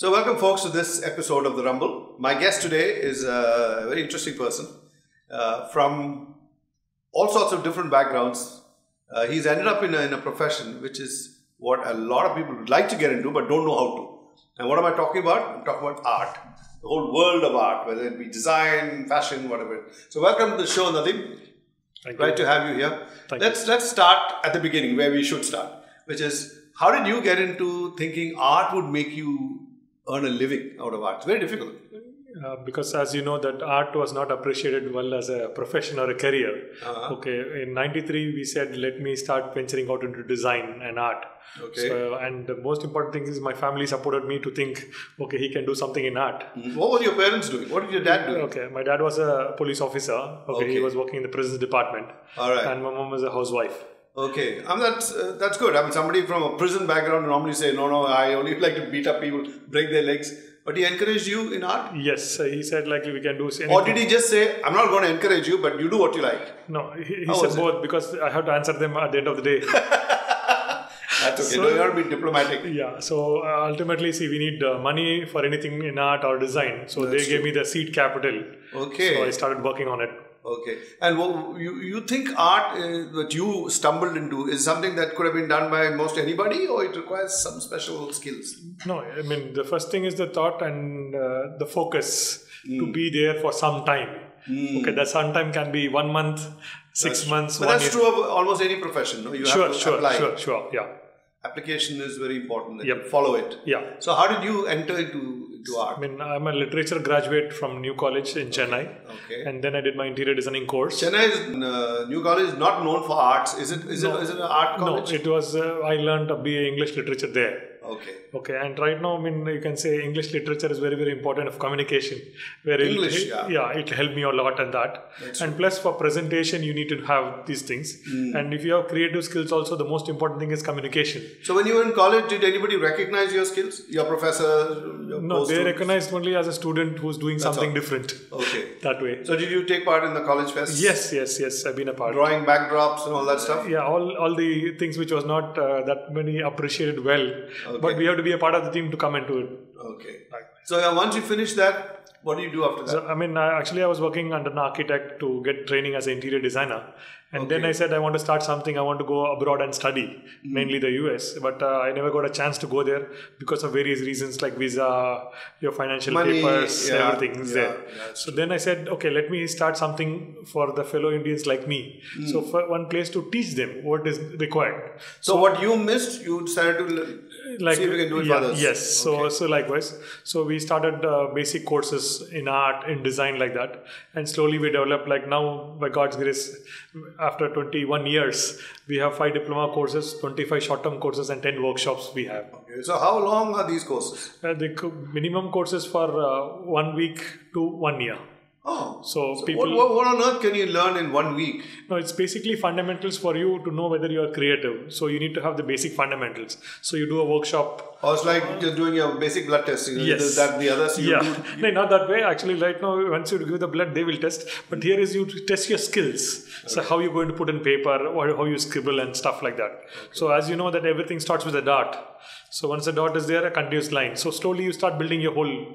So welcome folks to this episode of The Rumble. My guest today is a very interesting person from all sorts of different backgrounds. He's ended up in a profession which is what a lot of people would like to get into but don't know how to. And what am I talking about? I'm talking about art. The whole world of art, whether it be design, fashion, whatever. So welcome to the show, Nadeem. Great to have you here. Let's start at the beginning where we should start, which is how did you get into thinking art would make you earn a living out of art? It's very difficult. Because as you know that art was not appreciated well as a profession or a career. Okay, in 93 we said let me start venturing out into design and art. Okay. So, and the most important thing is my family supported me to think, okay, he can do something in art. What were your parents doing? What did your dad do? Okay, my dad was a police officer. Okay, he was working in the prisons department. All right. And my mom was a housewife. Okay, that's good. I mean, somebody from a prison background normally say, no, I only like to beat up people, break their legs. But he encouraged you in art? Yes, he said like we can do anything. Or did he just say, I'm not going to encourage you, but you do what you like? No, he said both because I have to answer them at the end of the day. That's okay. So, you have to be diplomatic. Yeah. So ultimately, see, we need money for anything in art or design. So they gave me the seed capital. Okay. So I started working on it. Okay. And you think art that you stumbled into is something that could have been done by most anybody, or it requires some special skills? No, I mean, the first thing is the thought and the focus to be there for some time. Okay, that some time can be 1 month, 6 months, but 1 that's year. true of almost any profession, no? You have to apply. Sure, yeah. Application is very important. You follow it. Yeah. So how did you enter into art? I mean, I'm a literature graduate from New College in Chennai. Okay. And then I did my interior designing course. Chennai is New College is not known for arts. Is it an art college? No, it was. I learned a BA English literature there. Okay. And right now, I mean, you can say English literature is very, very important of communication. Where it helped me a lot and that. And plus for presentation, you need to have these things. And if you have creative skills also, the most important thing is communication. So when you were in college, did anybody recognize your skills? Your professor? No, they recognized only as a student who's doing something different. Okay. That way. So did you take part in the college fest? Yes. I've been a part. Drawing backdrops and all that stuff? Yeah, all the things which was not that many appreciated well. Okay. But we have to be a part of the team to come into it. Okay. So once you finish that, what do you do after that? So, I mean, I was working under an architect to get training as an interior designer. And then I said, I want to start something. I want to go abroad and study, mainly the US. But I never got a chance to go there because of various reasons like visa, your financial papers, everything is there. So then I said, okay, let me start something for the fellow Indians like me. So for one place to teach them what is required. So what you missed, you decided to see if you can do it for others. Yes. Okay. So likewise. So we started basic courses in art, in design like that. And slowly we developed, like now, by God's grace, after 21 years, we have 5 diploma courses, 25 short-term courses and 10 workshops we have. Okay. So how long are these courses? The minimum courses for 1 week to 1 year. Oh, so people. What on earth can you learn in 1 week? No, it's basically fundamentals for you to know whether you are creative. So you need to have the basic fundamentals. So you do a workshop. Or it's like just doing your basic blood testing. Yes. That the others you do. No, not that way. Actually, right now, once you give the blood, they will test. But here is you test your skills. So how you're going to put in paper, or how you scribble and stuff like that. Okay. So as you know that everything starts with a dot. So once the dot is there, a continuous line. So slowly you start building your whole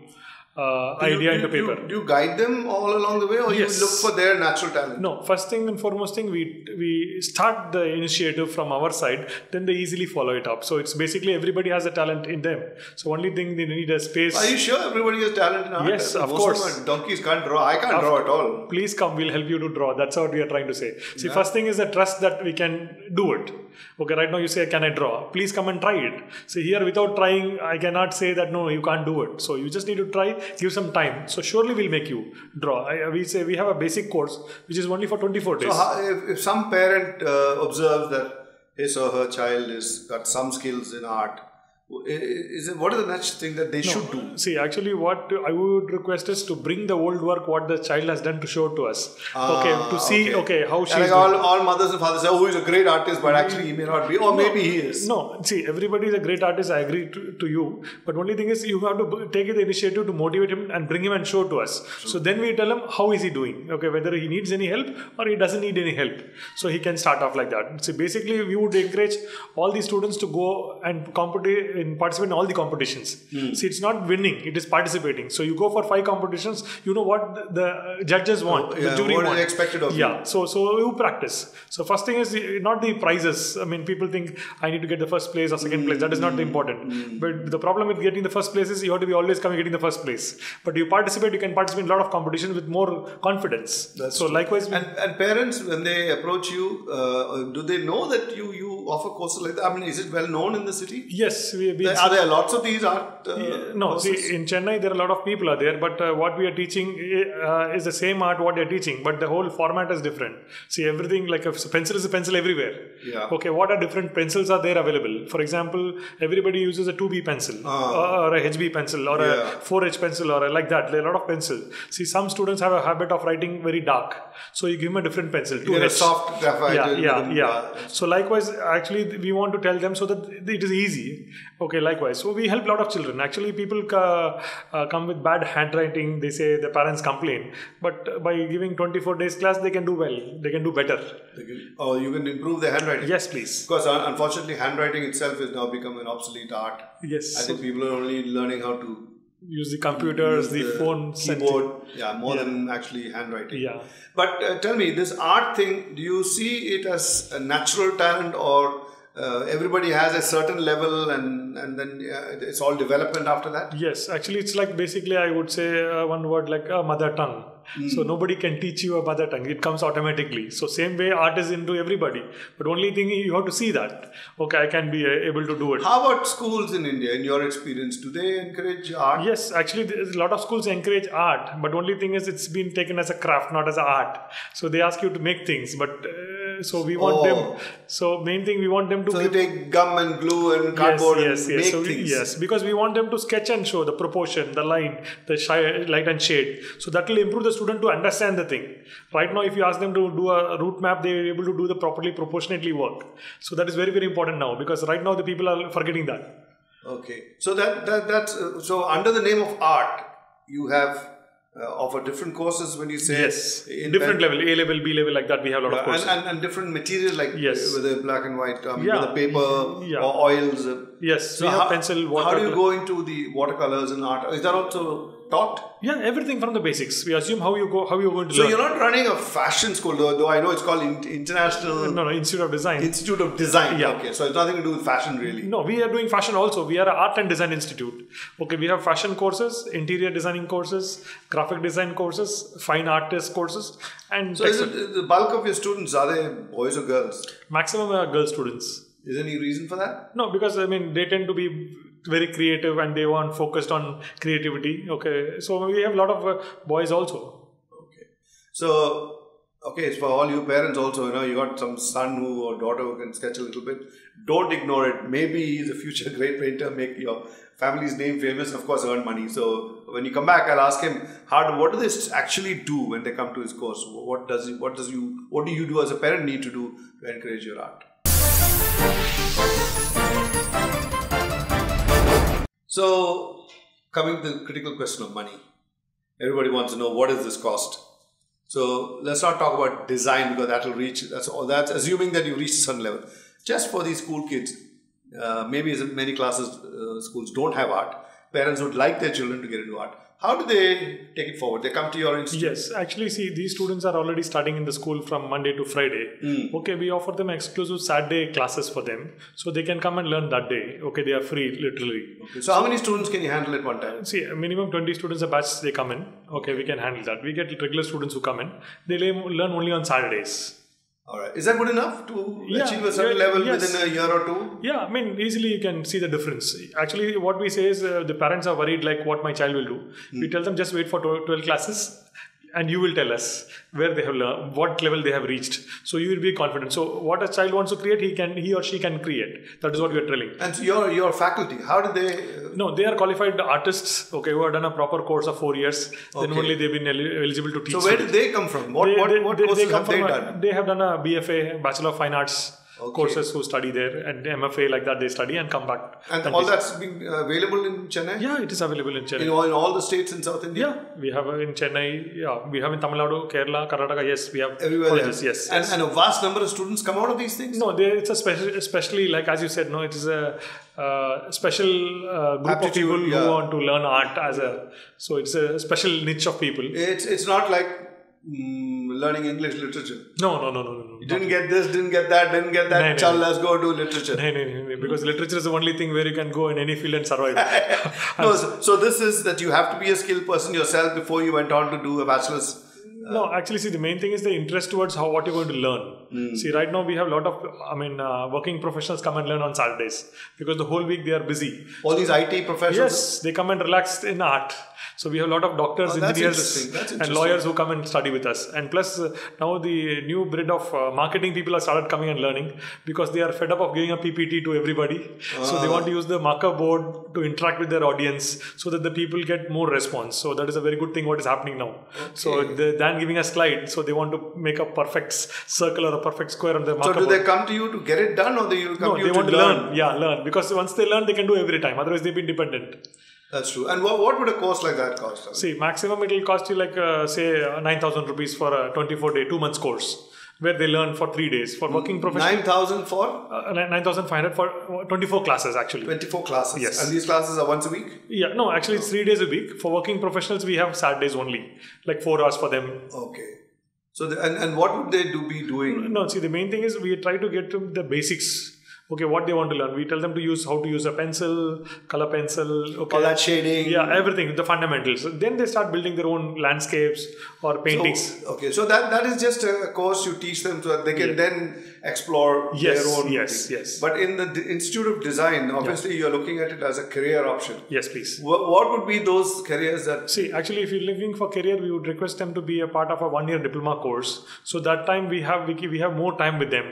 idea into paper. Do you guide them all along the way, or you look for their natural talent? No, first thing and foremost thing, we start the initiative from our side, then they easily follow it up. So it's basically everybody has a talent in them. So only thing they need a space. Are you sure everybody has talent in art? Yes, of course. Donkeys can't draw. I can't draw at all. Please come, we'll help you to draw. That's what we are trying to say. See, first thing is the trust that we can do it. Okay, right now you say, can I draw? Please come and try it. See, here without trying, I cannot say that no, you can't do it. So you just need to try, give some time. So surely we'll make you draw. We say we have a basic course which is only for 24 days. So if some parent observes that his or her child has got some skills in art, what is the next thing that they should do? See, actually what I would request is to bring the old work what the child has done to show to us. To see how she is all mothers and fathers say, oh, he's a great artist, but actually he may not be, or maybe he is. No, see, everybody is a great artist, I agree to you, but only thing is you have to take the initiative to motivate him and bring him and show to us. True. So then we tell him how is he doing, whether he needs any help or he doesn't need any help. So he can start off like that. So basically we would encourage all the students to go and compete participate in all the competitions. See, it's not winning; it is participating. So you go for 5 competitions. You know what the judges want, the jury what want. Is expected of you. So you practice. So first thing is not the prizes. I mean, people think I need to get the first place or second place. That is not the important. But the problem with getting the first place is you have to be always coming getting the first place. But you can participate in a lot of competitions with more confidence. That's so true. Likewise, and parents, when they approach you, do they know that you offer courses like that? I mean, is it well known in the city? Yes, are there lots of these art? No, courses? see, in Chennai there are a lot of people are there, but what we are teaching is the same art what they are teaching, but the whole format is different. See, everything like a pencil is a pencil everywhere. Yeah. Okay, what are different pencils are there available? For example, everybody uses a 2B pencil or a HB pencil or a 4H pencil or like that. There are a lot of pencils. See, some students have a habit of writing very dark, so you give them a different pencil. 2H. A soft graphite. Yeah. So likewise, actually, we want to tell them so that it is easy. Okay, likewise. So we help a lot of children. Actually, people come with bad handwriting. They say the parents complain. But by giving 24 days class, they can do well. They can do better. You can improve their handwriting. Yes, please. Because unfortunately, handwriting itself has now become an obsolete art. Yes. I think people are only learning how to use the computers, the phones, keyboard. More than actually handwriting. Yeah. But tell me, this art thing, do you see it as a natural talent, or everybody has a certain level and then it's all development after that? Yes, actually it's like basically I would say one word like a mother tongue. So nobody can teach you a mother tongue. It comes automatically. So same way art is into everybody. But only thing you have to see that. Okay, I can be able to do it. How about schools in India, in your experience? Do they encourage art? Yes, actually a lot of schools encourage art. But only thing is it's been taken as a craft, not as an art. So they ask you to make things. But so we want them. So main thing we want them to. So they take gum and glue and cardboard and make things. Yes, because we want them to sketch and show the proportion, the line, the light and shade. So that will improve the student to understand the thing. Right now, if you ask them to do a route map, they are able to do the properly proportionately work. So that is very, very important now, because right now the people are forgetting that. Okay, so that's so under the name of art, you have offer different courses when you say different level, A level, B level, like that. We have a lot of courses and different material like whether black and white, whether paper or oils. Yes, so we have pencil, water. How do you go into the watercolors and art? Is that also taught? Yeah, everything from the basics. We assume how you're going to learn. So you're not running a fashion school, though I know it's called International... No, Institute of Design. Institute of Design. Yeah. Okay, so it's nothing to do with fashion really. No, we are doing fashion also. We are an art and design institute. Okay, we have fashion courses, interior designing courses, graphic design courses, fine artist courses, and so is it the bulk of your students, are they boys or girls? Maximum are girl students. Is there any reason for that? No, because they tend to be very creative and they want focused on creativity. Okay, so we have a lot of boys also. Okay, so it's for all you parents also. You got some son or daughter who can sketch a little bit. Don't ignore it. Maybe he's a future great painter. Make your family's name famous, and of course earn money. So when you come back, I'll ask him what do they actually do when they come to his course? What do you do as a parent need to do to encourage your art? So, coming to the critical question of money. Everybody wants to know, what is this cost? So, let's not talk about design, because that's assuming that you've reached a certain level. Just for these school kids, maybe many classes, schools don't have art. Parents would like their children to get into art. How do they take it forward? They come to your institute? Yes, actually, see, these students are already starting in the school from Monday to Friday. Okay, we offer them exclusive Saturday classes for them, so they can come and learn that day. Okay, they are free, literally. Okay. So how many students can you handle at one time? See, minimum 20 students a batch, they come in. Okay, we can handle that. We get regular students who come in. They learn only on Saturdays. Alright. Is that good enough to achieve a certain level within a year or two? Yeah, easily you can see the difference. Actually, what we say is the parents are worried like what my child will do. We tell them just wait for 12 classes and you will tell us where they have learned, what level they have reached. So you will be confident. So what a child wants to create, he or she can create. That is what we are telling. And so your faculty, how do they... No, they are qualified artists, who have done a proper course of 4 years. Then only they've been eligible to teach. So where did they come from? What courses have they done? They have done a BFA, Bachelor of Fine Arts. courses who study there, and MFA like that they study and come back. And all that's been available in Chennai? Yeah, it is available in Chennai. In all the states in South India? Yeah, we have in Chennai, we have in Tamil Nadu, Kerala, Karnataka, yes, we have everywhere colleges, yes. And a vast number of students come out of these things? No, it's a especially like as you said, no, it is a special group of people who want to learn art so it's a special niche of people. It's not like learning English literature. No. You didn't get this, didn't get that. Chal, let's go do literature. No, because literature is the only thing where you can go in any field and survive. So this is that you have to be a skilled person yourself before you went on to do a bachelor's. No, actually, see, the main thing is the interest towards what you're going to learn. See, right now we have a lot of, working professionals come and learn on Saturdays because the whole week they are busy. All these IT professionals? Yes, they come and relax in art. So we have a lot of doctors, engineers and lawyers who come and study with us. And plus, now the new breed of marketing people have started coming and learning because they are fed up of giving a PPT to everybody. So they want to use the marker board to interact with their audience so that the people get more response. So that is a very good thing what is happening now. Okay. So than giving a slide, so they want to make a perfect circle or a perfect square on the marker board. So do they come to you to get it done or they come to you to learn? Learn. Yeah, learn. Because once they learn, they can do every time. Otherwise, they'll be dependent. That's true. And what would a course like that cost? See, maximum it will cost you like, say, 9,000 rupees for a 24-day, 2 months course, where they learn for 3 days. For working professionals. 9,000 for? 9,500 for 24 classes, actually. 24 classes? Yes. And these classes are once a week? Yeah, no, actually it's 3 days a week. For working professionals, we have Saturdays only, like 4 hours for them. Okay. So, and what would they be doing? No, see, the main thing is we try to get to the basics. Okay, what they want to learn. We tell them to how to use a pencil, color pencil. Okay. All that shading. Yeah, everything, the fundamentals. Then they start building their own landscapes or paintings. So that is just a course you teach them so that they can then explore their own. Yes. But in the Institute of Design, obviously you're looking at it as a career option. Yes, please. What would be those careers that... See, actually, if you're looking for career, we would request them to be a part of a 1-year diploma course. So that time we have more time with them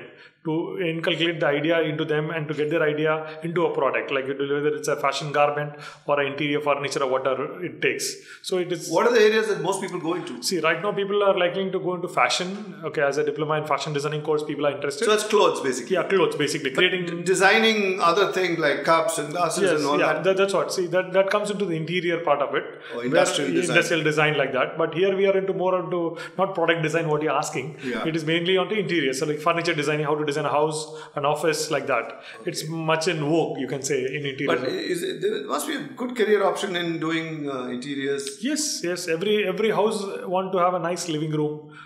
to inculcate the idea into them and to get their idea into a product, like whether it's a fashion garment or an interior furniture or whatever it takes. So it is. What are the areas that most people go into? See, right now people are likely to go into fashion. Okay, as a diploma in fashion designing course, people are interested. So it's clothes basically. Yeah, clothes basically. Creating, designing other things like cups and glasses and all that. That's what. See, that comes into the interior part of it. Industrial design like that. But here we are more into not product design. What you're asking, it is mainly onto interior. So like furniture designing, how to design a house, an office, like that. Okay. It's much in vogue, you can say, in interior. But there must be a good career option in doing interiors. Yes. Every house want to have a nice living room.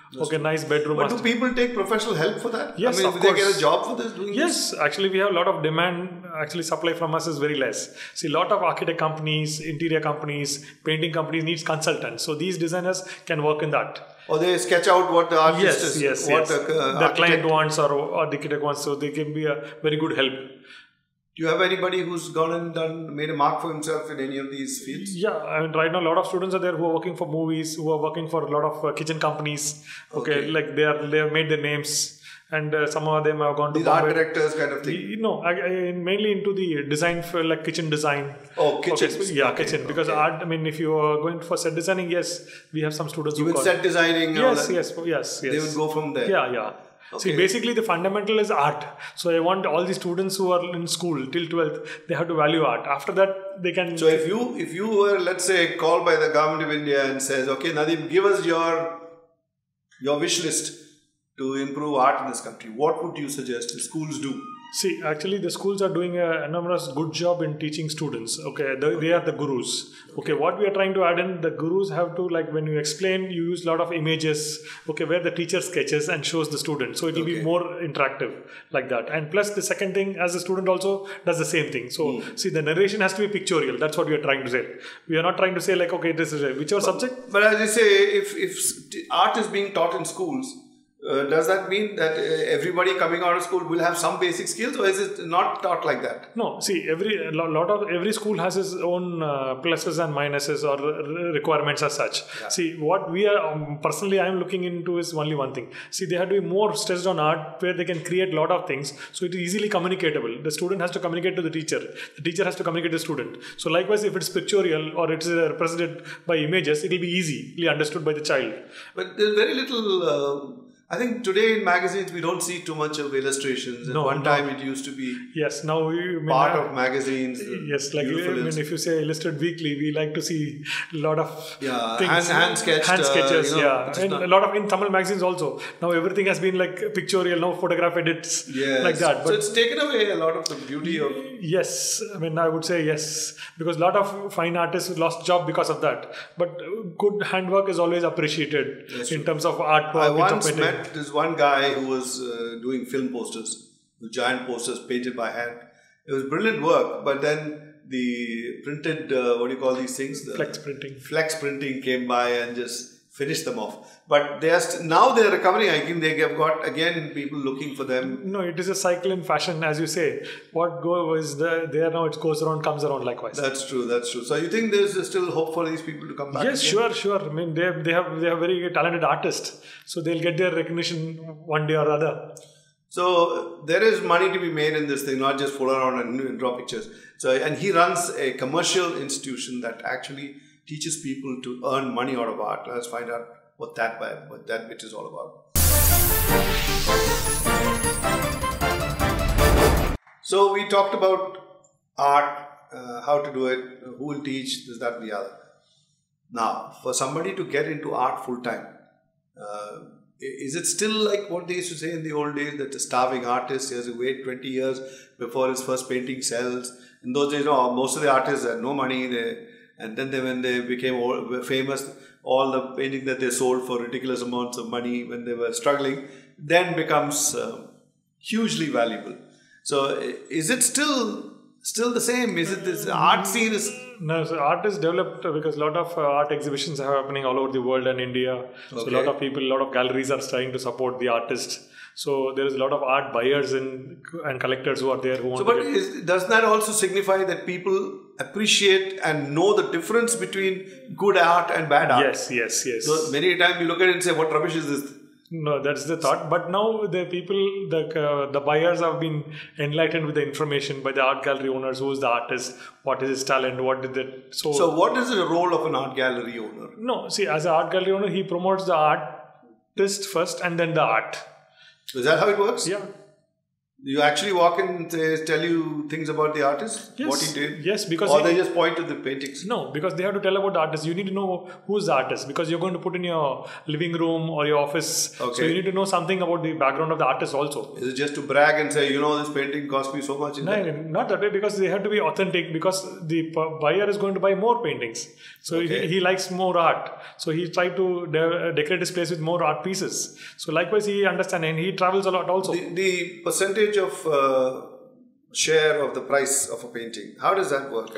Nice bedroom. But do people take professional help for that? Yes, of course. Do they get a job for this? Yes, actually we have a lot of demand. Actually, supply from us is very less. See, a lot of architect companies, interior companies, painting companies needs consultants. So these designers can work in that. Or they sketch out what the artist is, the client wants or the architect wants, so they can be a very good help. Do you have anybody who's gone and made a mark for himself in any of these fields? Yeah, I mean, right now a lot of students are there who are working for movies, who are working for a lot of kitchen companies. Okay, like they have made their names. And some of them have gone to these art directors kind of thing. No, mainly into the design for like kitchen design. Oh, kitchen. Kitchen. Because art. I mean, if you are going for set designing, yes, we have some students. Even set designing. Yes. They will go from there. Yeah. Okay. See, basically the fundamental is art. So I want all the students who are in school till 12th, they have to value art. After that, they can. So if you were, let's say, called by the government of India and says, okay, Nadeem, give us your wish list to improve art in this country, what would you suggest the schools do? See, actually, the schools are doing an enormous good job in teaching students. Okay, they are the gurus. Okay, what we are trying to add in, the gurus have to, like, when you explain, you use a lot of images. Okay, where the teacher sketches and shows the student, so it will be more interactive like that. And plus, the second thing, as the student also does the same thing. So, see, the narration has to be pictorial. That's what we are trying to say. We are not trying to say like, okay, this is whichever subject. But as you say, if art is being taught in schools, does that mean that everybody coming out of school will have some basic skills, or is it not taught like that? No. See, every school has its own pluses and minuses or requirements as such. Yeah. See, what we are personally I am looking into is only one thing. See, they have to be more stressed on art where they can create a lot of things, so it is easily communicatable. The student has to communicate to the teacher. The teacher has to communicate to the student. So likewise, if it's pictorial or it's represented by images, it will be easily understood by the child. But there's very little I think today in magazines we don't see too much of illustrations. At one time it used to be now part of magazines. Yes, like if you say Illustrated Weekly, we like to see a lot of things, hand sketches, and a lot of in Tamil magazines also. Now everything has been like pictorial, now photograph edits, like that. But so it's taken away a lot of the beauty of. Yes, I would say yes, because a lot of fine artists lost job because of that. But good handwork is always appreciated in terms of artwork. I once met this one guy who was doing film posters, giant posters painted by hand. It was brilliant work, but then the printed, what do you call these things? Flex printing came by and just finished them off. But now they are recovering. I think they have got again people looking for them. No, it is a cycle in fashion, as you say. What goes there now, it goes around, comes around likewise. That's true. So you think there's still hope for these people to come back? Yes, again? sure. They have very talented artists, so they'll get their recognition one day or other. So there is money to be made in this thing, not just fool around and draw pictures. And he runs a commercial institution that actually teaches people to earn money out of art. Let's find out what that bit is all about. So we talked about art, how to do it, who will teach, this, that, and the other. Now, for somebody to get into art full time, is it still like what they used to say in the old days, that the starving artist has to wait 20 years before his first painting sells? In those days, most of the artists had no money. And then when they became famous, all the painting that they sold for ridiculous amounts of money when they were struggling, then becomes hugely valuable. So is it still the same? Is it this art scene is... No, so art is developed because a lot of art exhibitions are happening all over the world and India. So a lot of people, a lot of galleries are trying to support the artist. So there is a lot of art buyers and collectors who are there who want does that also signify that people appreciate and know the difference between good art and bad art? Yes. So many times you look at it and say, what rubbish is this? No, that's the thought. But now the people, the buyers have been enlightened with the information by the art gallery owners. Who is the artist? What is his talent? What did that? So what is the role of an art gallery owner? No, see, as an art gallery owner, he promotes the artist first and then the art. Is that how it works? Yeah. You actually walk in and tell you things about the artist? Yes. What he did? Yes, because... Or they just point to the paintings? No, because they have to tell about the artist. You need to know who's the artist, because you're going to put in your living room or your office. Okay. So you need to know something about the background of the artist also. Is it just to brag and say, this painting cost me so much? No, not that way, because they have to be authentic, because the buyer is going to buy more paintings. So he likes more art. So he tried to decorate his place with more art pieces. So likewise, he understands and he travels a lot also. The percentage of share of the price of a painting, how does that work?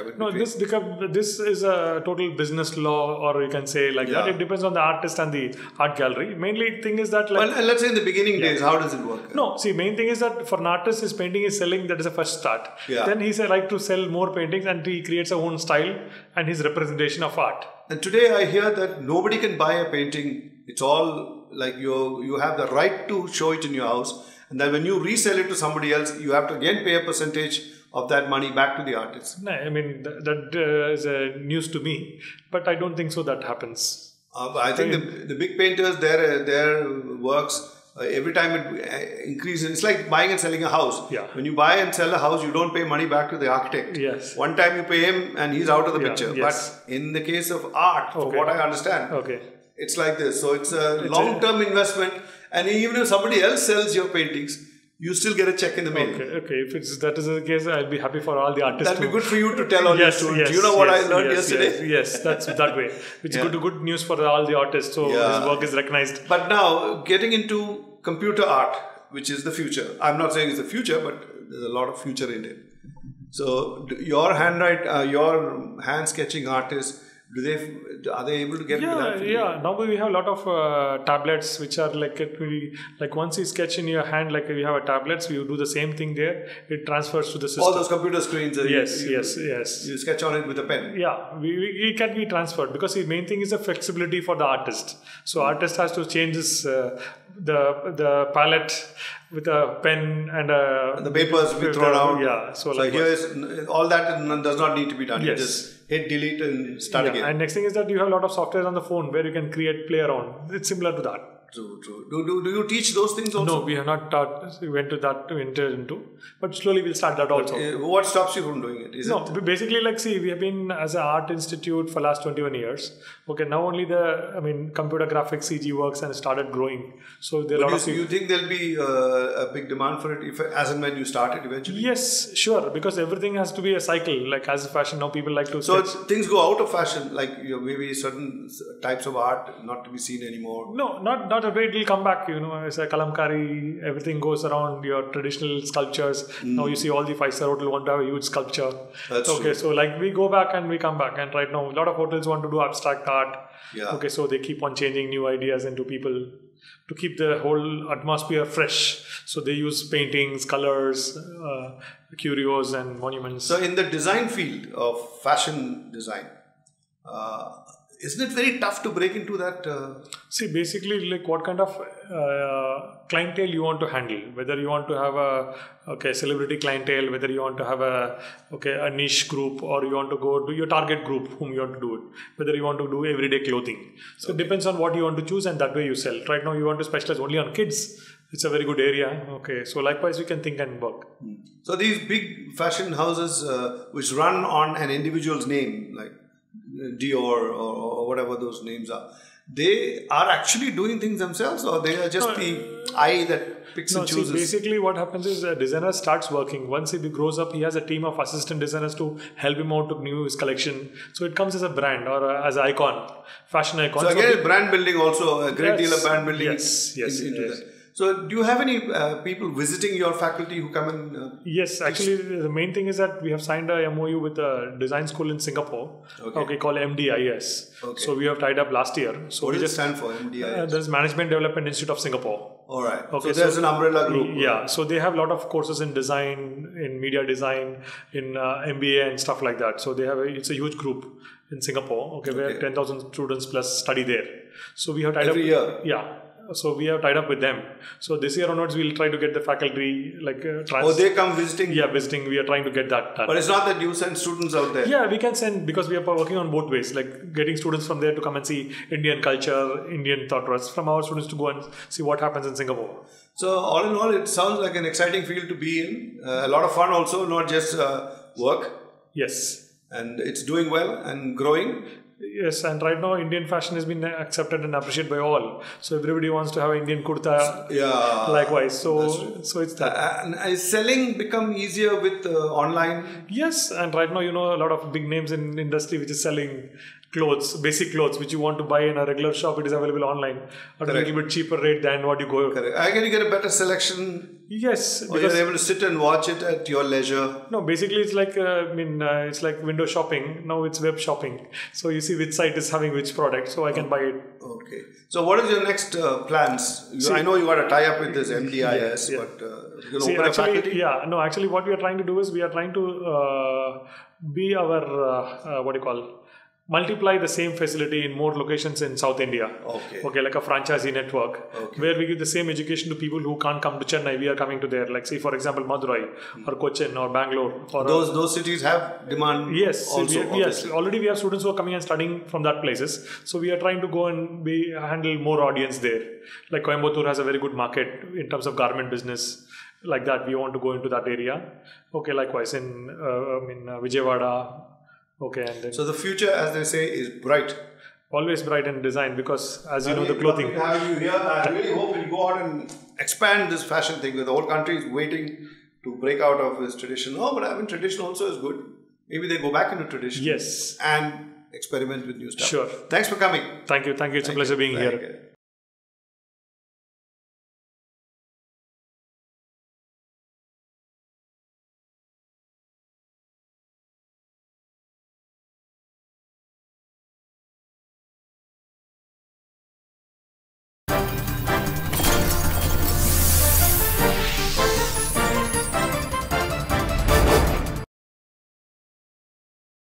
This is a total business law, or you can say like that. It depends on the artist and the art gallery. Mainly thing is that and let's say in the beginning days, how does it work? No, see, main thing is that for an artist, his painting is selling. That is the first start. Then he's like to sell more paintings, and he creates his own style and his representation of art. And today I hear that nobody can buy a painting. It's all like you have the right to show it in your house. And then when you resell it to somebody else, you have to again pay a percentage of that money back to the artist. No, that is news to me, but I don't think so that happens. I think the big painters, their works, every time it increases, it's like buying and selling a house. Yeah. When you buy and sell a house, you don't pay money back to the architect. Yes. One time you pay him and he's out of the picture. Yes. But in the case of art, for what I understand, it's like this. So it's a long-term investment. And even if somebody else sells your paintings, you still get a check in the mail. Okay. If that is the case, I'll be happy for all the artists. That'll be good for you to tell all your students. You know what I learned yesterday? Yes, that's that way. It's good news for all the artists. So his work is recognized. But now, getting into computer art, which is the future. I'm not saying it's the future, but there's a lot of future in it. So your your hand sketching artists, are they able to get into that? Yeah. Now we have a lot of tablets which are like once you sketch in your hand, like we have a tablets, you do the same thing there. It transfers to the system. All those computer screens. Yes. You sketch on it with a pen. Yeah, it can be transferred, because the main thing is the flexibility for the artist. So artist has to change his the palette with a pen and the papers be thrown out. Yeah. So all that does not need to be done. Yes. You just hit delete and start again. And next thing is that you have a lot of software on the phone where you can play around. It's similar to that. True. Do you teach those things also? No, we have not taught. We went to that to enter into, but slowly we'll start that also. What stops you from doing it? Basically, we have been as an art institute for last 21 years. Okay, now only computer graphics, CG works and started growing. So there are you think there'll be a big demand for it as and when you start it eventually? Yes, sure, because everything has to be a cycle. Like as a fashion, now people like to. So things go out of fashion, like maybe certain types of art not to be seen anymore. No, not a way. It will come back. It's a kalamkari. Everything goes around your traditional sculptures. Now you see all the 5-star hotel want to have a huge sculpture. That's okay. True. So we go back and we come back. And right now, a lot of hotels want to do abstract art. Yeah. Okay. So they keep on changing new ideas into people to keep the whole atmosphere fresh. So they use paintings, colors, curios, and monuments. So in the design field of fashion design. Isn't it very tough to break into that? See, basically, what kind of clientele you want to handle. Whether you want to have a celebrity clientele, whether you want to have a niche group, or you want to go to your target group whom you want to do it. Whether you want to do everyday clothing. So it depends on what you want to choose, and that way you sell. Right now, you want to specialize only on kids. It's a very good area. Okay, so likewise, we can think and work. So these big fashion houses which run on an individual's name, like Dior or whatever those names are, they are actually doing things themselves, or they are just the eye that picks and chooses? See, basically what happens is a designer starts working. Once he grows up, he has a team of assistant designers to help him out to renew his collection. So it comes as a brand or as an icon, fashion icon. So again, brand building also, a great deal of brand building into that. So do you have any people visiting your faculty who come and... Yes, actually the main thing is that we have signed a MOU with a design school in Singapore, called MDIS. Okay. So we have tied up last year. So what does it stand for, MDIS? There's Management Development Institute of Singapore. All right. Okay, so there's an umbrella group. Yeah, so they have a lot of courses in design, in media design, in MBA and stuff like that. So they have it's a huge group in Singapore, where 10,000 students plus study there. So we have tied every year? Yeah. So we have tied up with them. So this year onwards, we'll try to get the faculty they come visiting? Yeah, visiting. We are trying to get that done. But it's not that you send students out there? Yeah, we can send, because we are working on both ways, like getting students from there to come and see Indian culture, Indian thought process, from our students to go and see what happens in Singapore. So all in all, it sounds like an exciting field to be in. A lot of fun also, not just work. Yes. And it's doing well and growing. Yes, and right now Indian fashion has been accepted and appreciated by all. So everybody wants to have an Indian kurta. Yeah. Likewise. So it's that. And is selling become easier with online? Yes, and right now a lot of big names in industry which is selling clothes, basic clothes which you want to buy in a regular shop. It is available online at a little bit cheaper rate than what you go. Correct. Can you get a better selection? Yes, or you're able to sit and watch it at your leisure. No, basically it's like it's like window shopping. Now it's web shopping. So you see which site is having which product, so I can buy it. Okay. So what is your next plans? I know you got a tie up with this MDIS, but you're going to open a faculty? Yeah. No, actually what we are trying to do is we are trying to be our multiply the same facility in more locations in South India. Okay, like a franchisee network where we give the same education to people who can't come to Chennai. We are coming to there. Like say for example Madurai or Cochin or Bangalore. Or those cities have demand. Yes, also, yes. Already we have students who are coming and studying from that places. So we are trying to go and handle more audience there. Like Coimbatore has a very good market in terms of garment business. Like that, we want to go into that area. Okay, likewise in Vijayawada. Okay, and then so the future, as they say, is bright. Always bright in design because, as you know, the clothing. Have you here? I really hope you go out and expand this fashion thing. The whole country is waiting to break out of this tradition. Oh, but tradition also is good. Maybe they go back into tradition. Yes. And experiment with new stuff. Sure. Thanks for coming. Thank you. It's a pleasure being here.